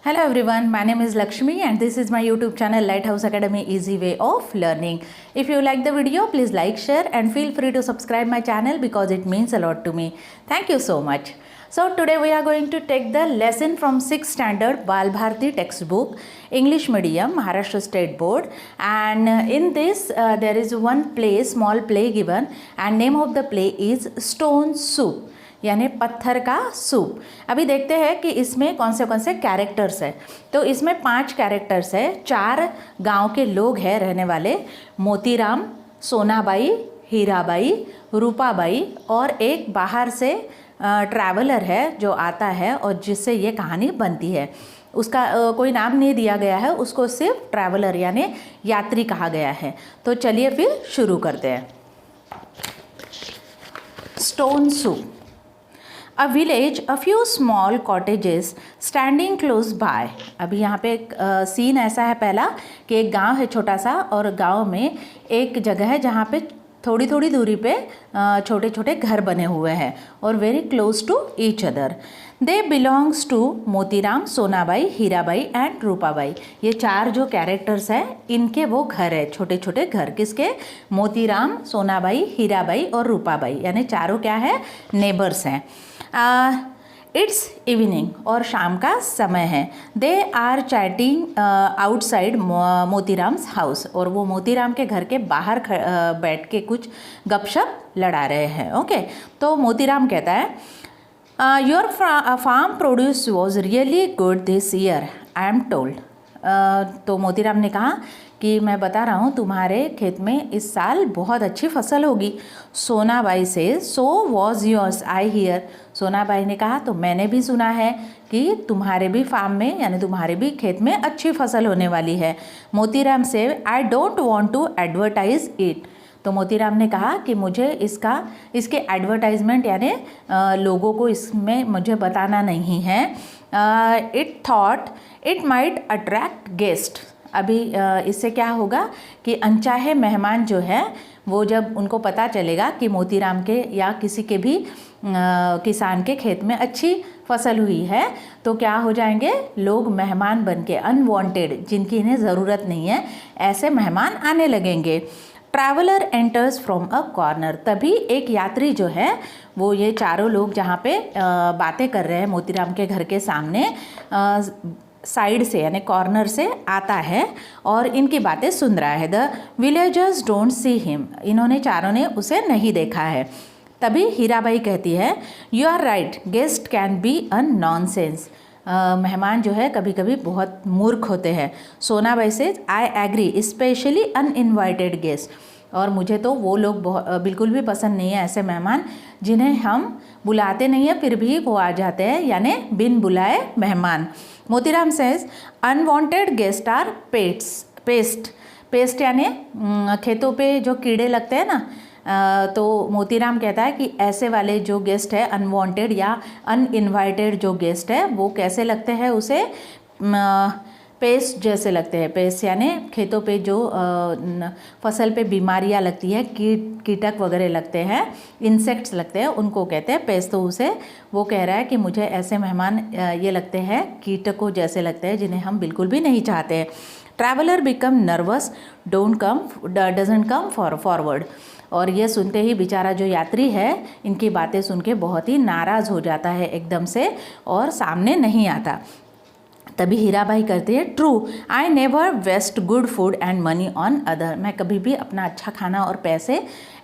Hello everyone, my name is Lakshmi and this is my YouTube channel Lighthouse Academy Easy Way of Learning. If you like the video, please like, share and feel free to subscribe my channel because it means a lot to me. Thank you so much. So today we are going to take the lesson from 6th standard Bal Bharati textbook, English medium, Maharashtra State Board, and in this there is one play, small play given, and name of the play is Stone Soup. यानी पत्थर का soup. अभी देखते हैं कि इसमें कौन से कैरेक्टर्स है। तो इसमें 5 कैरेक्टर्स है, 4 गांव के लोग हैं रहने वाले, मोतीराम, सोनाबाई, हीराबाई, रूपाबाई और एक बाहर से ट्रैवलर है जो आता है और जिससे ये कहानी बनती है। उसका कोई नाम नहीं दिया गया है, उसको सिर्फ ट्रैवलर यानी यात्री कहा गया है। तो चलिए फिर शुरू करते हैं। Stone soup. A village, a few small cottages standing close by. अभी यहाँ पे एक सीन ऐसा है पहला कि एक गांव है छोटा सा और गांव में एक जगह है जहाँ पे थोड़ी थोड़ी दूरी पे छोटे छोटे घर बने हुए हैं और very close to each other. They belongs to Motiram, Sonabai, Hirabai and Rupabai. ये 4 जो कैरेक्टर्स हैं इनके वो घर है, छोटे छोटे घर। किसके? मोतीराम, सोनाबाई, हीराबाई और रूपाबाई, यानी चारों क्या है? नेबर्स हैं। इट्स इवनिंग और शाम का समय है। They are chatting outside Motiram's house, और वो मोतीराम के घर के बाहर बैठ के कुछ गपशप लड़ा रहे हैं। ओके तो मोतीराम कहता है your farm produce was really good this year I am told. तो मोतीराम ने कहा कि मैं बता रहा हूँ तुम्हारे खेत में इस साल बहुत अच्छी फसल होगी। सोनाबाई से so was yours I hear. Sonabai ने कहा तो मैंने भी सुना है कि तुम्हारे भी फार्म में यानी तुम्हारे भी खेत में अच्छी फसल होने वाली है। Motiram says I don't want to advertise it. तो मोतीराम ने कहा कि मुझे इसके एडवर्टाइजमेंट यानी लोगों को इसमें मुझे बताना नहीं है। It thought it might attract guest. अभी इससे क्या होगा कि अनचाहे मेहमान जो है वो जब उनको पता चलेगा कि मोतीराम के या किसी के भी किसान के खेत में अच्छी फसल हुई है तो क्या हो जाएंगे, लोग मेहमान बन के अनवांटेड, जिनकी इन्हें ज़रूरत नहीं है, ऐसे मेहमान आने लगेंगे। Traveller enters from a corner. तभी एक यात्री जो है वो ये चारों लोग जहाँ पे बातें कर रहे हैं मोतीराम के घर के सामने साइड से यानी कॉर्नर से आता है और इनकी बातें सुन रहा है। The villagers don't see him. इन्होंने चारों ने उसे नहीं देखा है। तभी हीराबाई कहती है you are right, guest can be a nonsense. मेहमान जो है कभी कभी बहुत मूर्ख होते हैं। Sonabai says I agree specially uninvited guest. और मुझे तो वो लोग बिल्कुल भी पसंद नहीं है, ऐसे मेहमान जिन्हें हम बुलाते नहीं हैं फिर भी वो आ जाते हैं, यानी बिन बुलाए मेहमान। Motiram says unwanted guest are pest यानी खेतों पे जो कीड़े लगते हैं ना। तो मोतीराम कहता है कि ऐसे वाले जो गेस्ट है अनवांटेड या अनइनवाइटेड जो गेस्ट है वो कैसे लगते हैं उसे, पेस्ट जैसे लगते हैं। पेस्ट यानी खेतों पे जो फसल पे बीमारियां लगती है, कीटक वगैरह लगते हैं, इंसेक्ट्स लगते हैं, उनको कहते हैं पेस्ट। तो उसे वो कह रहा है कि मुझे ऐसे मेहमान ये लगते हैं कीटकों जैसे लगते हैं जिन्हें हम बिल्कुल भी नहीं चाहते हैं। Traveller become nervous doesn't come forward. और ये सुनते ही बेचारा जो यात्री है इनकी बातें सुन के बहुत ही नाराज़ हो जाता है एकदम से और सामने नहीं आता। तभी हीराबाई कहती है true I never waste good food and money on other. मैं कभी भी अपना अच्छा खाना और पैसे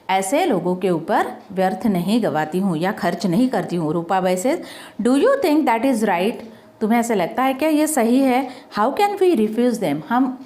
ऐसे लोगों के ऊपर व्यर्थ नहीं गवाती हूँ या खर्च नहीं करती हूँ। Rupabai says do you think that is right. तुम्हें ऐसा लगता है क्या ये सही है? How can we refuse them. हम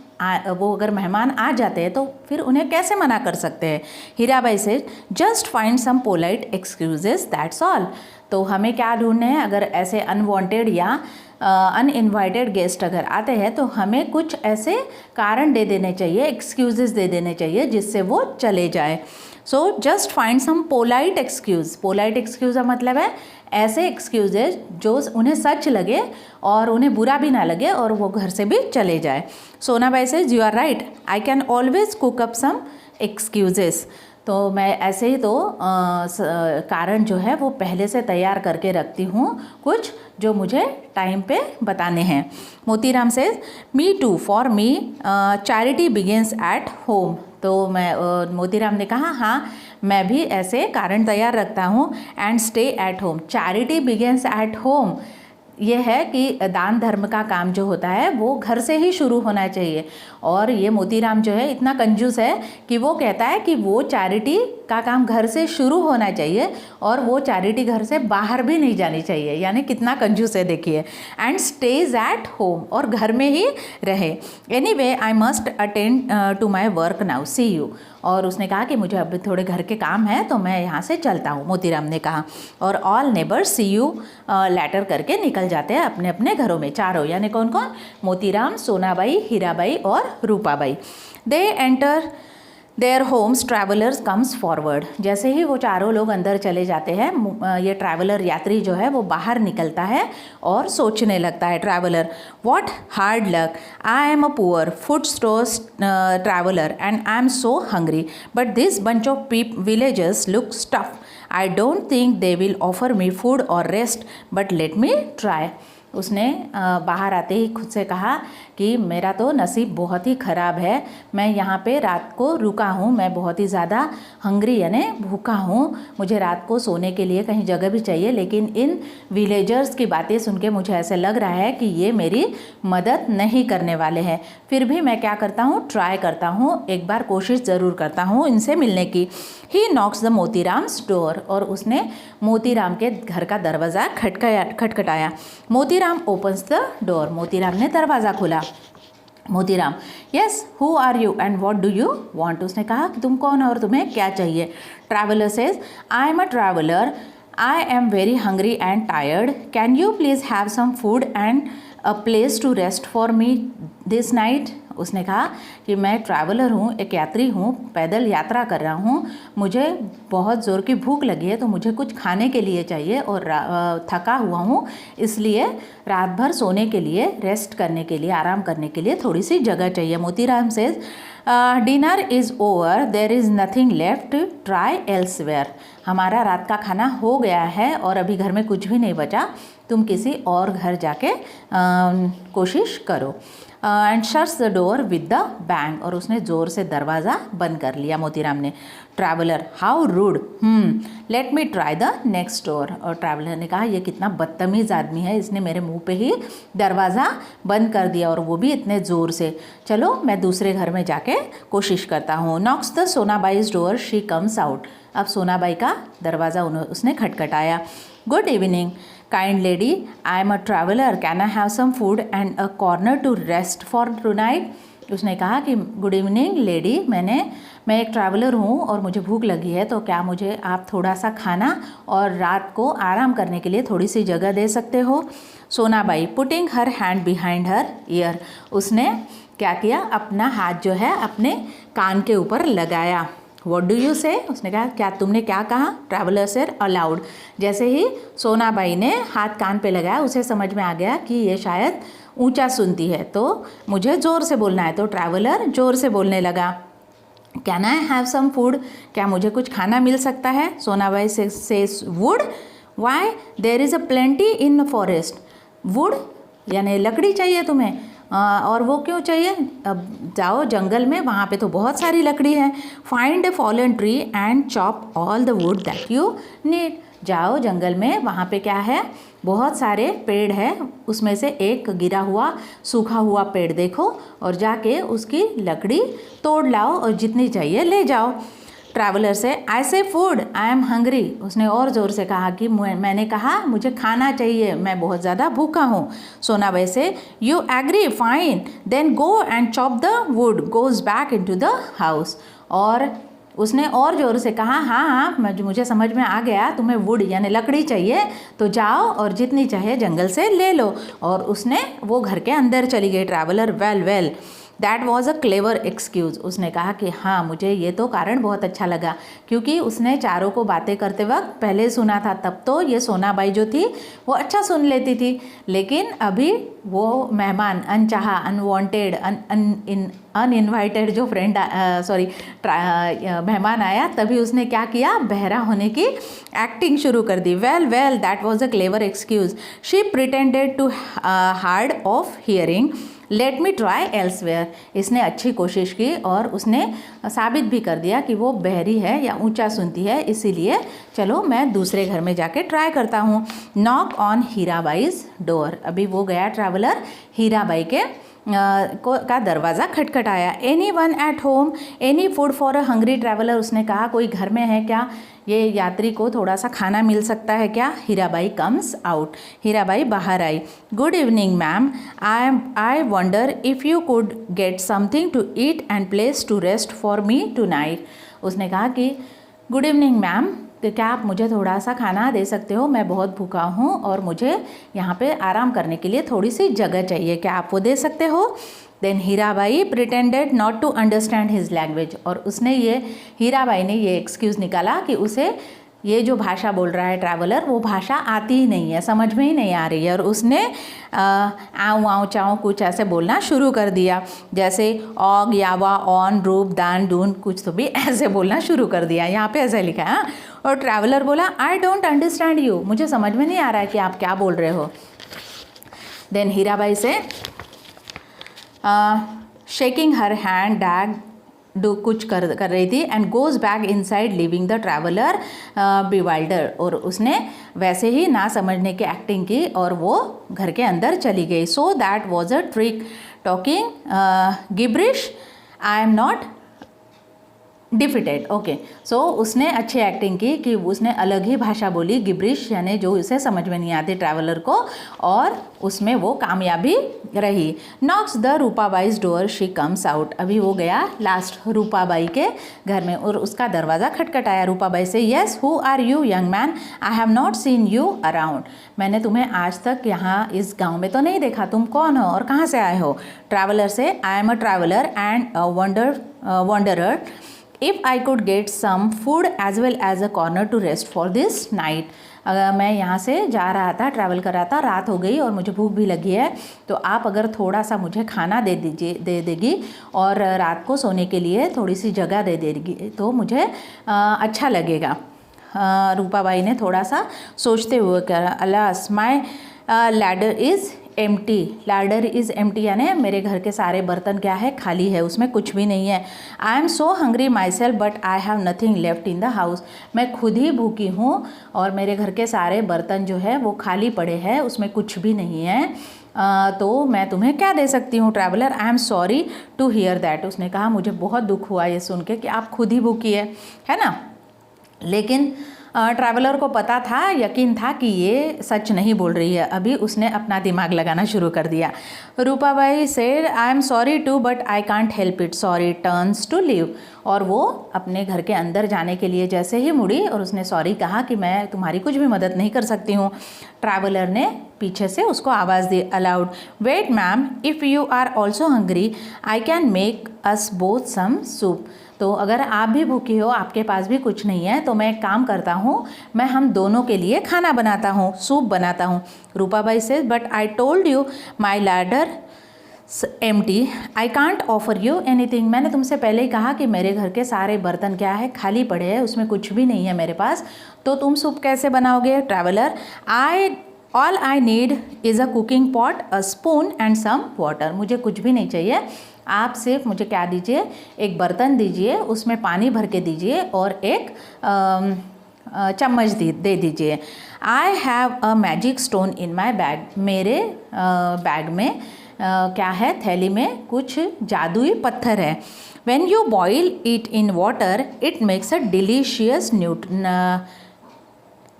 वो अगर मेहमान आ जाते हैं तो फिर उन्हें कैसे मना कर सकते हैं। Hirabai says just find some polite excuses that's all. तो हमें क्या ढूंढने हैं, अगर ऐसे अनवांटेड या अनइनवाइटेड गेस्ट अगर आते हैं तो हमें कुछ ऐसे कारण दे देने चाहिए, एक्सक्यूजेस दे देने चाहिए जिससे वो चले जाए। So just find some polite excuse. Polite excuse का मतलब है ऐसे एक्सक्यूजेज जो उन्हें सच लगे और उन्हें बुरा भी ना लगे और वो घर से भी चले जाए। Sonabai says you are right I can always cook up some excuses. तो मैं ऐसे ही तो कारण जो है वो पहले से तैयार करके रखती हूँ कुछ जो मुझे टाइम पे बताने हैं। Motiram says me too, for me charity begins at home. तो मोतीराम ने कहा हाँ मैं भी ऐसे कारण तैयार रखता हूँ। And stay at home, charity begins at home ये है कि दान धर्म का काम जो होता है वो घर से ही शुरू होना चाहिए। और ये मोतीराम जो है इतना कंजूस है कि वो कहता है कि वो चैरिटी का काम घर से शुरू होना चाहिए और वो चैरिटी घर से बाहर भी नहीं जानी चाहिए। यानी कितना कंजूस है देखिए। एंड स्टेज एट होम, और घर में ही रहे। Anyway I must attend to my work now, see you. और उसने कहा कि मुझे अभी थोड़े घर के काम है तो मैं यहाँ से चलता हूँ, मोतीराम ने कहा। और all neighbours see you later करके निकल जाते हैं अपने अपने घरों में, चारों। यानी कौन कौन? मोतीराम, सोनाबाई, हीराबाई और Rupabai. They enter their homes, travellers comes forward. जैसे ही वो चारों लोग अंदर चले जाते हैं, ये ट्रैवलर यात्री जो है वो बाहर निकलता है और सोचने लगता है traveller, what hard luck, I am a poor food stores traveller and I am so hungry, but this bunch of villagers look stuff, I don't think they will offer me food और rest, but let me try. उसने बाहर आते ही खुद से कहा कि मेरा तो नसीब बहुत ही ख़राब है, मैं यहाँ पे रात को रुका हूँ, मैं बहुत ही ज़्यादा हंग्री यानी भूखा हूँ, मुझे रात को सोने के लिए कहीं जगह भी चाहिए। लेकिन इन विलेजर्स की बातें सुन के मुझे ऐसे लग रहा है कि ये मेरी मदद नहीं करने वाले हैं। फिर भी मैं क्या करता हूँ, ट्राई करता हूँ, एक बार कोशिश ज़रूर करता हूँ इनसे मिलने की। He knocks the Motiram's door, और उसने मोतीराम के घर का दरवाज़ा खटखटाया। Motiram opens the door, Motiram ने दरवाज़ा खोला। Motiram, yes who are you and what do you want. उसने कहा कि तुम कौन हो और तुम्हें क्या चाहिए। Traveller says, I am a traveller, I am very hungry and tired, can you please have some food and a place to rest for me this night. उसने कहा कि मैं ट्रैवलर हूँ, एक यात्री हूँ, पैदल यात्रा कर रहा हूँ, मुझे बहुत ज़ोर की भूख लगी है तो मुझे कुछ खाने के लिए चाहिए और थका हुआ हूँ, इसलिए रात भर सोने के लिए, रेस्ट करने के लिए, आराम करने के लिए थोड़ी सी जगह चाहिए। Motiram says, dinner is over, there is nothing left, try elsewhere. हमारा रात का खाना हो गया है और अभी घर में कुछ भी नहीं बचा, तुम किसी और घर जाके कोशिश करो। And shuts the door with the bang, और उसने ज़ोर से दरवाज़ा बंद कर लिया मोतीराम ने। Traveller, how rude, let me try the next door. और ट्रैवलर ने कहा ये कितना बदतमीज़ आदमी है, इसने मेरे मुंह पे ही दरवाज़ा बंद कर दिया और वो भी इतने ज़ोर से। चलो मैं दूसरे घर में जाके कोशिश करता हूँ। Knocks the Sonabai's door, she comes out. अब सोनाबाई का दरवाज़ा उसने खटखटाया। Good evening kind lady, I am a traveller, can I have some food and a corner to rest for tonight. उसने कहा कि गुड इवनिंग लेडी, मैं एक ट्रैवलर हूँ और मुझे भूख लगी है, तो क्या मुझे आप थोड़ा सा खाना और रात को आराम करने के लिए थोड़ी सी जगह दे सकते हो। Sonabai, putting her hand behind her year, उसने क्या किया, अपना हाथ जो है अपने कान के ऊपर लगाया। व्हाट डू यू से, उसने कहा क्या तुमने क्या कहा। Traveller said allowed. जैसे ही सोनाबाई ने हाथ कान पे लगाया उसे समझ में आ गया कि ये शायद ऊंचा सुनती है, तो मुझे ज़ोर से बोलना है। तो ट्रैवलर ज़ोर से बोलने लगा, can I have some food, क्या मुझे कुछ खाना मिल सकता है। Sonabai says wood, why, there is a plenty in forest. Wood यानी लकड़ी चाहिए तुम्हें, और वो क्यों चाहिए, अब जाओ जंगल में, वहाँ पे तो बहुत सारी लकड़ी है। Find A fallen tree and chop all the wood that you need. जाओ जंगल में, वहाँ पे क्या है, बहुत सारे पेड़ है, उसमें से एक गिरा हुआ सूखा हुआ पेड़ देखो और जाके उसकी लकड़ी तोड़ लाओ और जितनी चाहिए ले जाओ। ट्रैवलर से, आई से फूड, आई एम हंग्री। उसने और ज़ोर से कहा कि मैंने कहा मुझे खाना चाहिए, मैं बहुत ज़्यादा भूखा हूँ। Sonabai says, you agree, fine, then go and chop the wood, goes back into the house. और उसने और ज़ोर से कहा, हाँ मुझे समझ में आ गया, तुम्हें वुड यानी लकड़ी चाहिए तो जाओ और जितनी चाहे जंगल से ले लो। और उसने वो घर के अंदर चली गई। Traveller, well that was a clever excuse. उसने कहा कि हाँ मुझे ये तो कारण बहुत अच्छा लगा, क्योंकि उसने चारों को बातें करते वक्त पहले सुना था, तब तो ये सोनाबाई जो थी वो अच्छा सुन लेती थी, लेकिन अभी वो मेहमान, अनचाहा, अनवांटेड, अनइनवाइटेड जो फ्रेंड मेहमान आया, तभी उसने क्या किया, बहरा होने की एक्टिंग शुरू कर दी। Well well that was a clever excuse, she pretended to hard of hearing, let me try elsewhere. इसने अच्छी कोशिश की और उसने साबित भी कर दिया कि वो बहरी है या ऊंचा सुनती है, इसीलिए चलो मैं दूसरे घर में जाके ट्राई करता हूँ। Knock on Hirabai's door. अभी वो गया ट्रैवलर, हीराबाई के का दरवाज़ा खटखटाया। Anyone at home, any food for a hungry traveller. उसने कहा कोई घर में है क्या, ये यात्री को थोड़ा सा खाना मिल सकता है क्या। Hirabai comes out. हीराबाई बाहर आई। Good evening ma'am, I wonder if you could get something to eat and place to rest for me tonight. उसने कहा कि गुड इवनिंग मैम, तो क्या आप मुझे थोड़ा सा खाना दे सकते हो, मैं बहुत भूखा हूँ और मुझे यहाँ पे आराम करने के लिए थोड़ी सी जगह चाहिए, क्या आप वो दे सकते हो। Then Hirabai pretended not to understand his language. और उसने ये, हीराबाई ने ये एक्सक्यूज़ निकाला कि उसे ये जो भाषा बोल रहा है ट्रैवलर, वो भाषा आती ही नहीं है, समझ में ही नहीं आ रही है। और उसने आऊँ आऊँ चाऊँ कुछ ऐसे बोलना शुरू कर दिया, जैसे ऑग, यावा, ऑन, रूप, दान, डून, कुछ तो भी ऐसे बोलना शुरू कर दिया। यहाँ पे ऐसे लिखा है। और ट्रैवलर बोला आई डोंट अंडरस्टैंड यू, मुझे समझ में नहीं आ रहा है कि आप क्या बोल रहे हो। देन हीराबाई से शेकिंग हर हैंड डैग डू कुछ कर रही थी and goes back inside leaving the traveller bewilder. और उसने वैसे ही ना समझने की एक्टिंग की और वो घर के अंदर चली गई। So that was a trick talking gibberish, I am not defeated. Okay, so उसने अच्छी एक्टिंग की कि उसने अलग ही भाषा बोली, गिब्रिश, यानी जो उसे समझ में नहीं आती ट्रैवलर को, और उसमें वो कामयाबी रही। Knocks the Rupabai's door, she comes out. अभी वो गया लास्ट रूपाबाई के घर में और उसका दरवाज़ा खटखटाया। Rupabai says yes, who are you young man, I have not seen you around. मैंने तुम्हें आज तक यहाँ इस गाँव में तो नहीं देखा, तुम कौन हो और कहाँ से आए हो। Traveller says I am a traveller and wanderer, if I could get some food as well as a corner to rest for this night. अगर मैं यहाँ से जा रहा था, ट्रैवल कर रहा था, रात हो गई और मुझे भूख भी लगी है, तो आप अगर थोड़ा सा मुझे खाना दे देगी और रात को सोने के लिए थोड़ी सी जगह दे देगी तो मुझे अच्छा लगेगा। रूपाबाई ने थोड़ा सा सोचते हुए कहा, alas my ladder is empty. Ladder is empty यानी मेरे घर के सारे बर्तन क्या है, खाली है, उसमें कुछ भी नहीं है। आई am so hungry my self but I have nothing left in the house. मैं खुद ही भूखी हूँ और मेरे घर के सारे बर्तन जो है वो खाली पड़े हैं, उसमें कुछ भी नहीं है, तो मैं तुम्हें क्या दे सकती हूँ। Traveller I am sorry to hear that. उसने कहा मुझे बहुत दुख हुआ ये सुन के कि आप खुद ही भूखी है ना। लेकिन ट्रैवलर को पता था, यकीन था कि ये सच नहीं बोल रही है। अभी उसने अपना दिमाग लगाना शुरू कर दिया। Rupabai said I am sorry to but I can't help it, sorry turns to leave. और वो अपने घर के अंदर जाने के लिए जैसे ही मुड़ी और उसने सॉरी कहा कि मैं तुम्हारी कुछ भी मदद नहीं कर सकती हूँ। ट्रैवलर ने पीछे से उसको आवाज़ दी, aloud, wait ma'am, if you are also hungry I can make us both some soup. तो अगर आप भी भूखी हो, आपके पास भी कुछ नहीं है, तो मैं एक काम करता हूँ, मैं हम दोनों के लिए खाना बनाता हूँ, सूप बनाता हूँ। रूपाबाई से but I told you my ladder empty, I can't offer you anything. मैंने तुमसे पहले ही कहा कि मेरे घर के सारे बर्तन क्या है, खाली पड़े हैं, उसमें कुछ भी नहीं है मेरे पास, तो तुम सूप कैसे बनाओगे। Traveller all I need is a cooking pot, a spoon and some water. मुझे कुछ भी नहीं चाहिए, आप सिर्फ मुझे क्या दीजिए, एक बर्तन दीजिए, उसमें पानी भर के दीजिए और एक चम्मच दे दीजिए। I have a magic stone in my bag. मेरे बैग में क्या है, थैली में कुछ जादुई पत्थर है। When you boil it in water it makes a delicious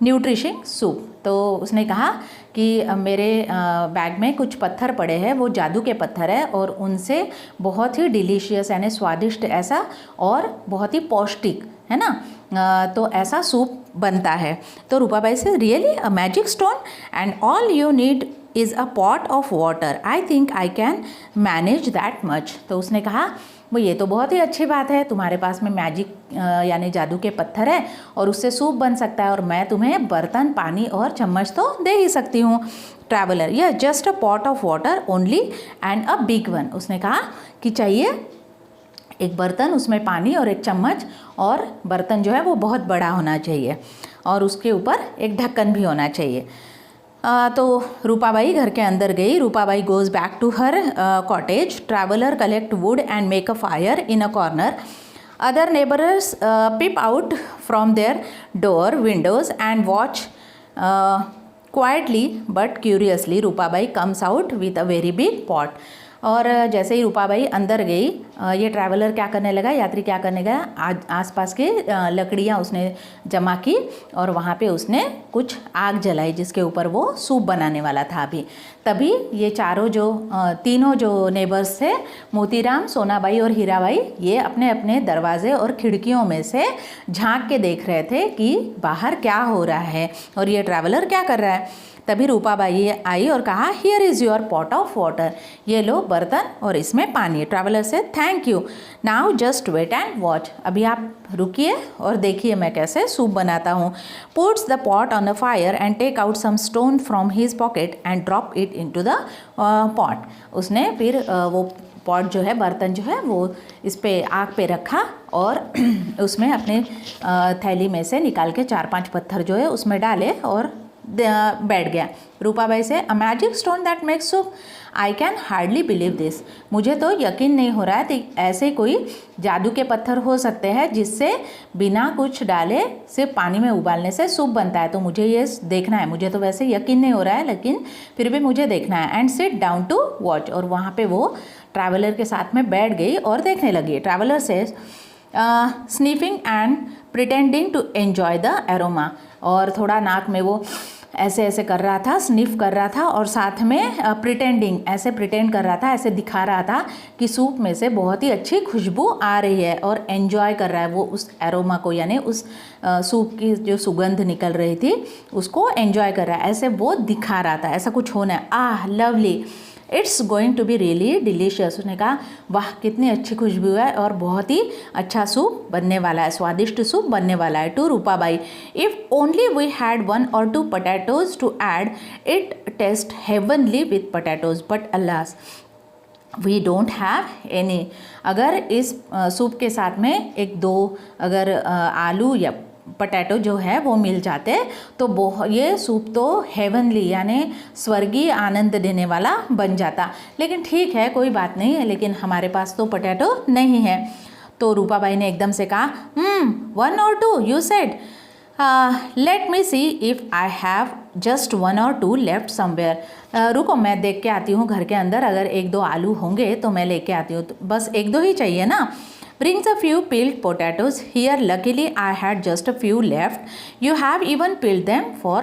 nutritious soup. तो उसने कहा कि मेरे बैग में कुछ पत्थर पड़े हैं, वो जादू के पत्थर है और उनसे बहुत ही डिलीशियस यानी स्वादिष्ट ऐसा और बहुत ही पौष्टिक है ना, तो ऐसा सूप बनता है। तो रूपाबाई से really a magic stone and all you need is a pot of water, I think I can manage that much. तो उसने कहा वो ये तो बहुत ही अच्छी बात है, तुम्हारे पास में मैजिक यानी जादू के पत्थर है और उससे सूप बन सकता है और मैं तुम्हें बर्तन, पानी और चम्मच तो दे ही सकती हूँ। ट्रैवलर, यह just a pot of water only and a big one. उसने कहा कि चाहिए एक बर्तन, उसमें पानी और एक चम्मच, और बर्तन जो है वो बहुत बड़ा होना चाहिए और उसके ऊपर एक ढक्कन भी होना चाहिए। तो रूपाबाई घर के अंदर गई। Rupabai goes back to her cottage. Traveller collect wood and make a fire in a corner. Other neighbours peep out from their door windows and watch quietly but curiously. Rupabai comes out with a very big pot. और जैसे ही रूपाबाई अंदर गई, ये traveller क्या करने लगा, यात्री क्या करने गया, आसपास के लकड़ियाँ उसने जमा की और वहाँ पे उसने कुछ आग जलाई जिसके ऊपर वो सूप बनाने वाला था। अभी तभी ये तीनों जो नेबर्स थे, मोतीराम, सोनाबाई और हीराबाई, ये अपने अपने दरवाजे और खिड़कियों में से झांक के देख रहे थे कि बाहर क्या हो रहा है और ये ट्रैवलर क्या कर रहा है। तभी रूपाबाई आई और कहा, here is your pot of water, ये लो बर्तन और इसमें पानी। Traveller says, thank you, now just wait and watch, अभी आप रुकिए और देखिए मैं कैसे सूप बनाता हूँ। Puts the pot on the fire and take out some stone from his pocket and drop it into the pot. उसने फिर वो पॉट जो है, बर्तन जो है, वो इस पे आग पे रखा और उसमें अपने थैली में से निकाल के 4-5 पत्थर जो है उसमें डाले और बैठ गया। रूपाबाई से, अ magic stone that makes soup, I can hardly believe this, मुझे तो यकीन नहीं हो रहा है कि ऐसे कोई जादू के पत्थर हो सकते हैं जिससे बिना कुछ डाले सिर्फ पानी में उबालने से सूप बनता है। तो मुझे ये देखना है, मुझे तो वैसे यकीन नहीं हो रहा है लेकिन फिर भी मुझे देखना है। And sit down to watch, और वहाँ पे वो ट्रैवलर के साथ में बैठ गई और देखने लगी। ट्रैवलर से sniffing and pretending to enjoy the aroma, और थोड़ा नाक में वो ऐसे ऐसे कर रहा था, स्निफ कर रहा था, और साथ में प्रिटेंडिंग, ऐसे प्रिटेंड कर रहा था, ऐसे दिखा रहा था कि सूप में से बहुत ही अच्छी खुशबू आ रही है और एन्जॉय कर रहा है वो उस एरोमा को, यानी उस सूप की जो सुगंध निकल रही थी उसको एन्जॉय कर रहा है, ऐसे वो दिखा रहा था। ऐसा कुछ होना है, ah lovely, it's going to be really delicious. उसने कहा, वाह कितनी अच्छी खुशबू है और बहुत ही अच्छा सूप बनने वाला है, स्वादिष्ट सूप बनने वाला है। To Rupabai, if only we had 1 or 2 potatoes to add, it taste heavenly with potatoes, but alas we don't have any. अगर इस सूप के साथ में 1-2 अगर आलू या पटैटो जो है वो मिल जाते तो ये सूप तो हेवनली यानी स्वर्गीय आनंद देने वाला बन जाता। लेकिन ठीक है, कोई बात नहीं है, लेकिन हमारे पास तो पटैटो नहीं है। तो रूपाबाई ने एकदम से कहा, 1 or 2 you said, let me C if I have just 1 or 2 left somewhere. रुको मैं देख के आती हूँ घर के अंदर, अगर 1-2 आलू होंगे तो मैं लेके आती हूँ। तो बस 1-2 ही चाहिए ना। Brings a few peeled potatoes. Here luckily I had just a few left. You have even peeled them for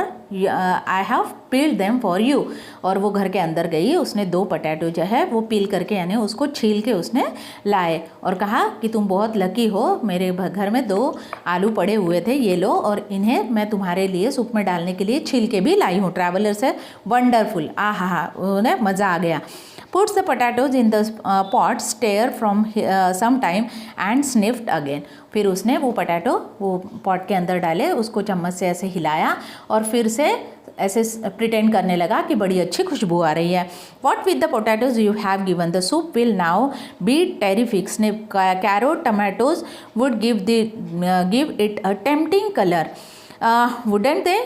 I have peeled them for you. और वो घर के अंदर गई, उसने 2 पोटैटो जो है वो पील करके यानी उसको छील के उसने लाए और कहा कि तुम बहुत लकी हो, मेरे घर में 2 आलू पड़े हुए थे, ये लो, और इन्हें मैं तुम्हारे लिए सूप में डालने के लिए छील के भी लाई हूँ। ट्रैवलर से, वंडरफुल, आहा, उन्हें मज़ा आ गया। Puts the potatoes in the pot, stare from some time and sniffed again. फिर उसने वो पोटैटो वो पॉट के अंदर डाले, उसको चम्मच से ऐसे हिलाया और फिर से ऐसे प्रिटेंड करने लगा कि बड़ी अच्छी खुशबू आ रही है। What with the potatoes you have given, the soup will now be terrific. Snip, carrot, tomatoes would give it a tempting color, wouldn't they?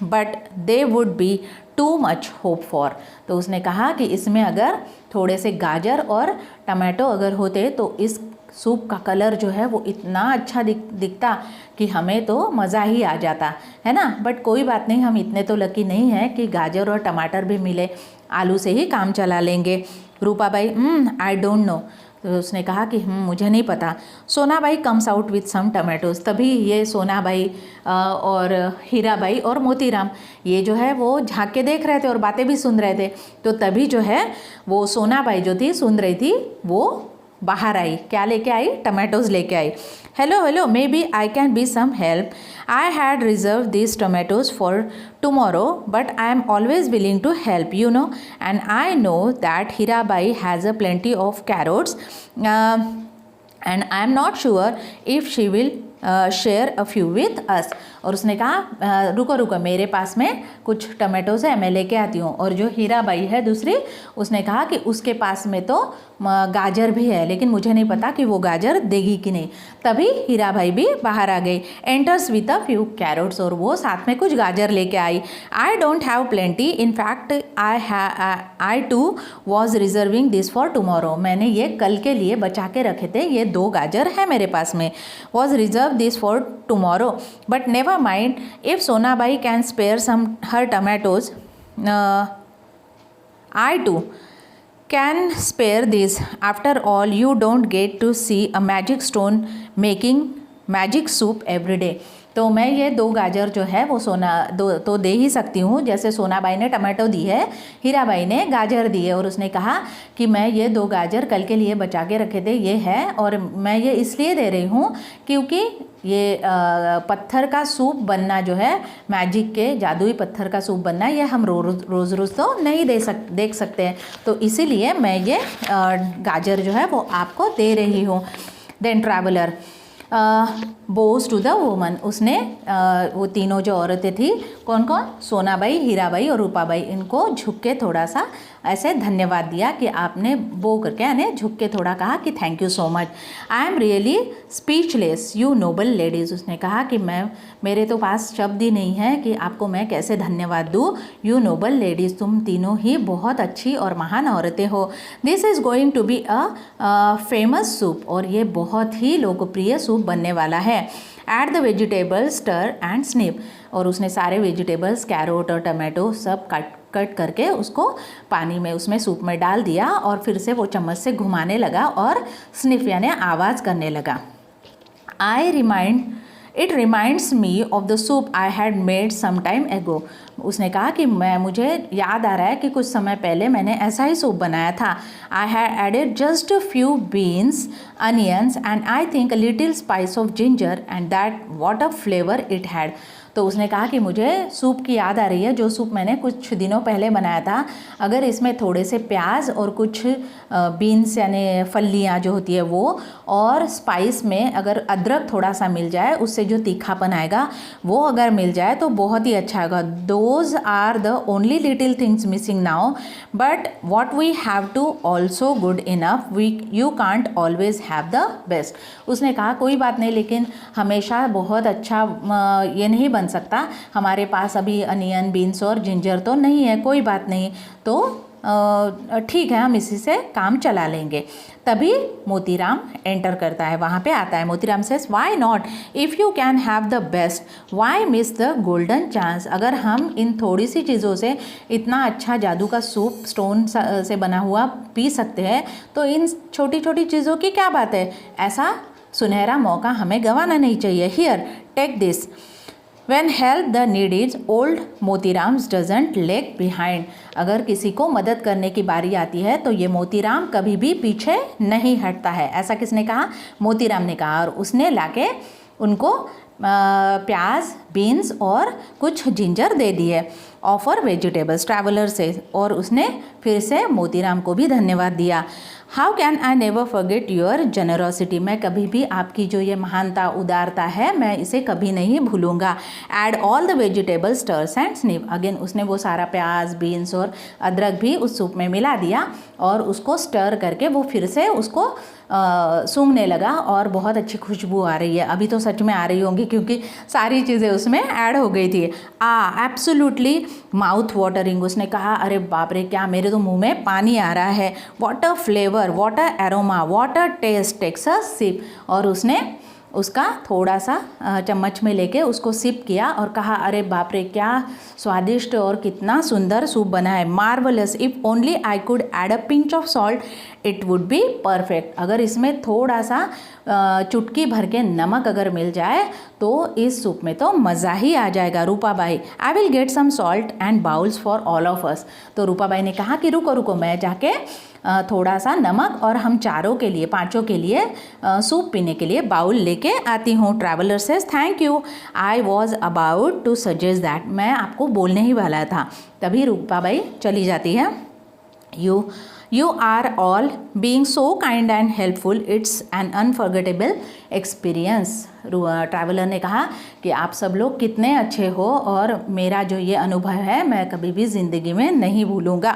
But they would be too much hope for. तो उसने कहा कि इसमें अगर थोड़े से गाजर और टमाटो अगर होते तो इस सूप का कलर जो है वो इतना अच्छा दिखता कि हमें तो मज़ा ही आ जाता है ना। बट कोई बात नहीं, हम इतने तो लकी नहीं हैं कि गाजर और टमाटर भी मिले, आलू से ही काम चला लेंगे। Rupabai, I don't know. तो उसने कहा कि मुझे नहीं पता। Sonabai comes out with some tomatoes. तभी ये सोनाबाई और हीराबाई और मोतीराम ये जो है वो झांक के देख रहे थे और बातें भी सुन रहे थे। तो तभी जो है वो सोनाबाई जो थी सुन रही थी, वो बाहर आई। क्या लेके आई? टमाटोज़ लेके आई। Hello maybe I can be some help, I had reserve this tomatoes for tomorrow but I am always willing to help you know, and I know that Hirabai has a plenty of carrots and I am not sure if she will share a few with us. और उसने कहा रुको रुको, मेरे पास में कुछ tomatoes है, मैं लेके आती हूँ। और जो हीराबाई है दूसरी, उसने कहा कि उसके पास में तो गाजर भी है, लेकिन मुझे नहीं पता कि वो गाजर देगी कि नहीं। तभी हीराबाई भी बाहर आ गई। Enters with a few carrots, और वो साथ में कुछ गाजर लेके आई। I don't have plenty, in fact I too was reserving this for tomorrow, मैंने ये कल के लिए बचा के रखे थे, ये 2 गाजर है मेरे पास में। Was reserve this for tomorrow, but never mind, if Sonabai can spare some her tomatoes, I too can spare this. After all, you don't get to see a magic stone making magic soup every day. तो मैं ये 2 गाजर जो है वो तो दे ही सकती हूँ, जैसे सोनाबाई ने टमाटो दी है, हीराबाई ने गाजर दी है। और उसने कहा कि मैं ये 2 गाजर कल के लिए बचा के रखे थे, ये है, और मैं ये इसलिए दे रही हूँ क्योंकि ये पत्थर का सूप बनना जो है, मैजिक के जादुई पत्थर का सूप बनना, ये हम रोज़ रोज़ तो नहीं देख सकते हैं, तो इसीलिए मैं ये गाजर जो है वो आपको दे रही हूँ। Then traveller bows to the woman, उसने वो तीनों जो औरतें थी, कौन कौन, सोनाबाई, हीराबाई और रूपाबाई, इनको झुक के थोड़ा सा ऐसे धन्यवाद दिया कि आपने बो करके, यानी झुक के थोड़ा कहा कि thank you so much. I am really speechless you noble ladies, उसने कहा कि मेरे तो पास शब्द ही नहीं है कि आपको मैं कैसे धन्यवाद दूँ। यू नोबल लेडीज़, तुम तीनों ही बहुत अच्छी और महान औरतें हो। This is going to be a famous soup, और ये बहुत ही लोकप्रिय सूप बनने वाला है। Add the vegetables, stir and snip, और उसने सारे वेजिटेबल्स, कैरोट और टमाटो सब कट करके उसको पानी में, उसमें सूप में डाल दिया, और फिर से वो चम्मच से घुमाने लगा और स्निफ यानी आवाज़ करने लगा। It reminds me of the soup I had made some time ago, उसने कहा कि मुझे याद आ रहा है कि कुछ समय पहले मैंने ऐसा ही सूप बनाया था। I had added just a few beans, onions and I think a little spice of ginger and that what a flavour it had. तो उसने कहा कि मुझे सूप की याद आ रही है, जो सूप मैंने कुछ दिनों पहले बनाया था, अगर इसमें थोड़े से प्याज और कुछ बीन्स यानी फलियाँ जो होती है वो, और स्पाइस में अगर अदरक थोड़ा सा मिल जाए, उससे जो तीखापन आएगा वो अगर मिल जाए तो बहुत ही अच्छा होगा। Those are the only little things missing now, but what we have to also good enough, you can't always have the best. उसने कहा कोई बात नहीं, लेकिन हमेशा बहुत अच्छा ये नहीं बन सकता, हमारे पास अभी अनियन, बीन्स और जिंजर तो नहीं है, कोई बात नहीं, तो ठीक है, हम इसी से काम चला लेंगे। तभी मोतीराम एंटर करता है, वहाँ पे आता है। Motiram says why not, if you can have the best why miss the golden chance. अगर हम इन थोड़ी सी चीज़ों से इतना अच्छा जादू का सूप स्टोन से बना हुआ पी सकते हैं, तो इन छोटी छोटी चीज़ों की क्या बात है, ऐसा सुनहरा मौका हमें गंवाना नहीं चाहिए। Here take this, When help the needs, old Motiram's doesn't lag behind। अगर किसी को मदद करने की बारी आती है तो ये मोतीराम कभी भी पीछे नहीं हटता है। ऐसा किसने कहा? मोतीराम ने कहा, और उसने लाके उनको प्याज, बीन्स और कुछ जिंजर दे दिए। ऑफर वेजिटेबल्स ट्रैवलर से, और उसने फिर से मोतीराम को भी धन्यवाद दिया। How can I never forget your generosity, मैं कभी भी आपकी जो ये महानता, उदारता है, मैं इसे कभी नहीं भूलूंगा। Add all the vegetables, stirs and snip, again उसने वो सारा प्याज, बीन्स और अदरक भी उस सूप में मिला दिया, और उसको स्टर करके वो फिर से उसको सूंघने लगा, और बहुत अच्छी खुशबू आ रही है। अभी तो सच में आ रही होंगी क्योंकि सारी चीज़ें उसमें ऐड हो गई थी। एब्सोल्युटली माउथ वाटरिंग, उसने कहा अरे बाप रे, क्या मेरे तो मुंह में पानी आ रहा है। What a flavour, what a aroma, what a taste, takes a sip, और उसने उसका थोड़ा सा चम्मच में लेके उसको सिप किया और कहा अरे बाप रे, क्या स्वादिष्ट और कितना सुंदर सूप बना है। Marvellous, if only I could add a pinch of salt it would be perfect, अगर इसमें थोड़ा सा चुटकी भर के नमक अगर मिल जाए तो इस सूप में तो मज़ा ही आ जाएगा। Rupabai, I will get some salt and bowls for all of us. तो रूपाबाई ने कहा कि रुको रुको, मैं जाके थोड़ा सा नमक और हम चारों के लिए, पांचों के लिए सूप पीने के लिए बाउल लेके आती हूँ। Traveller says thank you, I was about to suggest that, मैं आपको बोलने ही वाला था। तभी रूपाबाई चली जाती है। You are all being so kind and helpful, it's an unforgettable experience. Traveller ने कहा कि आप सब लोग कितने अच्छे हो और मेरा जो ये अनुभव है मैं कभी भी ज़िंदगी में नहीं भूलूँगा।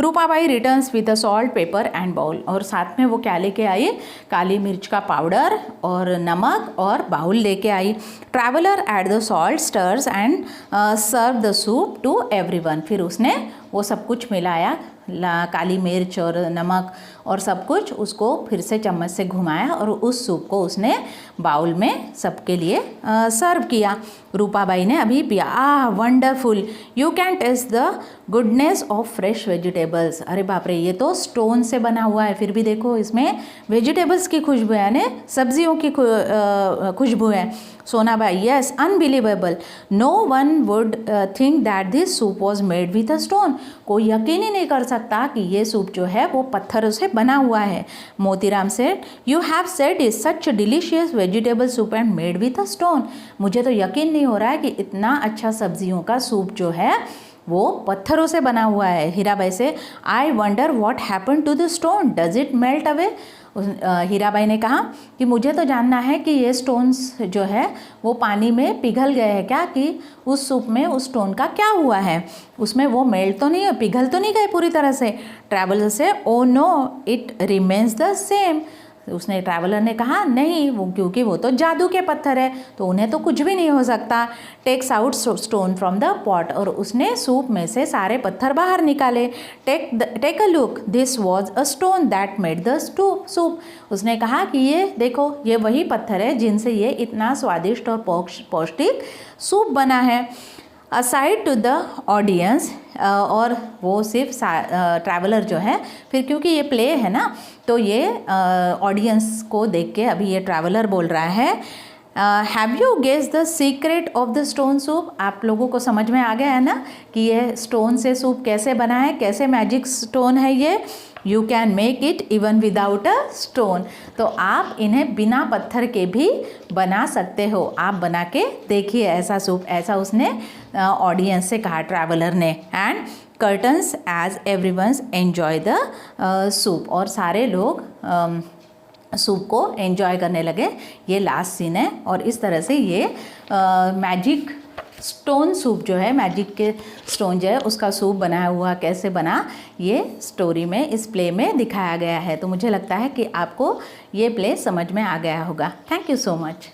Rupabai returns with a salt, pepper and bowl, और साथ में वो क्या लेके आई, काली मिर्च का पाउडर और नमक और बाउल लेके आई। Traveller add the salt, stirs and serve the soup to everyone. फिर उसने वो सब कुछ मिलाया, काली मिर्च और नमक और सब कुछ, उसको फिर से चम्मच से घुमाया और उस सूप को उसने बाउल में सबके लिए सर्व किया। रूपाबाई ने अभी पिया। Wonderful, you can taste the goodness of fresh vegetables. अरे बाप रे, ये तो स्टोन से बना हुआ है, फिर भी देखो इसमें वेजिटेबल्स की खुशबू है, यानी सब्जियों की खुशबू है। Sonabai, yes, unbelievable, no one would think that this soup was made with a stone. कोई यकीन ही नहीं कर सकता कि ये सूप जो है वो पत्थरों से बना हुआ है। Motiram said, you have said is such delicious vegetable soup and made with a stone. मुझे तो यकीन नहीं हो रहा है कि इतना अच्छा सब्जियों का सूप जो है वो पत्थरों से बना हुआ है। हीराबाई से, I wonder what happen to the stone, does it melt away. Hirabai ने कहा कि मुझे तो जानना है कि ये स्टोन्स जो है वो पानी में पिघल गए हैं क्या, कि उस सूप में उस स्टोन का क्या हुआ है, उसमें वो मेल्ट तो नहीं है, पिघल तो नहीं गए पूरी तरह से। ट्रैवलर से, oh no, it remains the same. उसने ट्रैवलर ने कहा नहीं, वो क्योंकि वो तो जादू के पत्थर है तो उन्हें तो कुछ भी नहीं हो सकता। Takes out stone from the pot, और उसने सूप में से सारे पत्थर बाहर निकाले। Take a look, this was a stone that made the soup. उसने कहा कि ये देखो, ये वही पत्थर है जिनसे ये इतना स्वादिष्ट और पौष्टिक सूप बना है। असाइड टू द ऑडियंस, और वो सिर्फ ट्रैवलर जो है, फिर क्योंकि ये प्ले है ना तो ये ऑडियंस को देख के अभी ये ट्रैवलर बोल रहा है, have you guess the secret of the stone soup. आप लोगों को समझ में आ गया है ना कि ये स्टोन से सूप कैसे बना है, कैसे मैजिक स्टोन है ये। You can make it even without a stone, तो आप इन्हें बिना पत्थर के भी बना सकते हो, आप बना के देखिए ऐसा सूप। ऐसा उसने ऑडियंस से कहा, ट्रैवलर ने। And curtains as everyone's enjoy the soup, और सारे लोग सूप को एंजॉय करने लगे। ये लास्ट सीन है, और इस तरह से ये मैजिक स्टोन सूप जो है, मैजिक के स्टोन जो है उसका सूप बनाया हुआ कैसे बना, ये स्टोरी में, इस प्ले में दिखाया गया है। तो मुझे लगता है कि आपको ये प्ले समझ में आ गया होगा। Thank you so much.